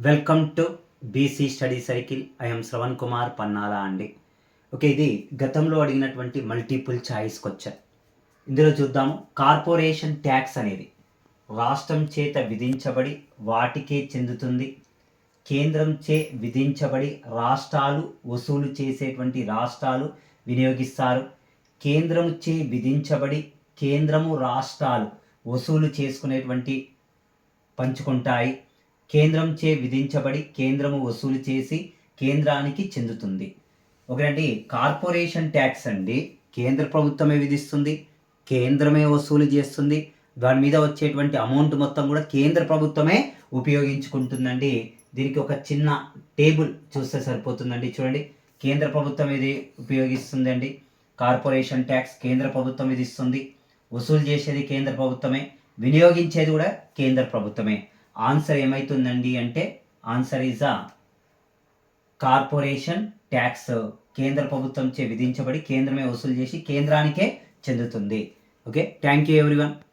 Welcome to BC study cycle. I'm Shravan Kumar Pannala అండి. Okay, ఇది గతంలో అడిగినటువంటి మల్టిపుల్ చాయిస్ క్వశ్చన్. ఇందులో చూద్దాము. కార్పొరేషన్ ట్యాక్స్ అనేది రాష్ట్రం చేత విధించబడి వాటికే చెందుతుంది. కేంద్రం చే విధించబడి రాష్ట్రాలు వసూలు చేసేటువంటి రాష్ట్రాలు వినియోగిస్తారు. కేంద్రము చే విధించబడి కేంద్రము రాష్ట్రాలు వసూలు చేసుకునేటువంటి పంచుకుంటాయి. కేంద్రం చే విధించబడి కేంద్రము వసూలు చేసి కేంద్రానికి చెందుతుంది. ఒకటి కార్పొరేషన్ ట్యాక్స్ అండి, కేంద్ర ప్రభుత్వమే విధిస్తుంది, కేంద్రమే వసూలు చేస్తుంది. దాని మీద వచ్చేటువంటి అమౌంట్ మొత్తం కూడా కేంద్ర ప్రభుత్వమే ఉపయోగించుకుంటుందండి. దీనికి ఒక చిన్న టేబుల్ చూస్తే సరిపోతుందండి. చూడండి, కేంద్ర ప్రభుత్వం ఇది ఉపయోగిస్తుంది అండి. కార్పొరేషన్ ట్యాక్స్ కేంద్ర ప్రభుత్వం విధిస్తుంది, వసూలు చేసేది కేంద్ర ప్రభుత్వమే, వినియోగించేది కూడా కేంద్ర ప్రభుత్వమే. ఆన్సర్ ఏమవుతుందండి అంటే ఆన్సర్ ఈజ్ కార్పొరేషన్ ట్యాక్స్. కేంద్ర ప్రభుత్వం చే విధించబడి కేంద్రమే వసూలు చేసి కేంద్రానికే చెందుతుంది. Okay, thank you everyone.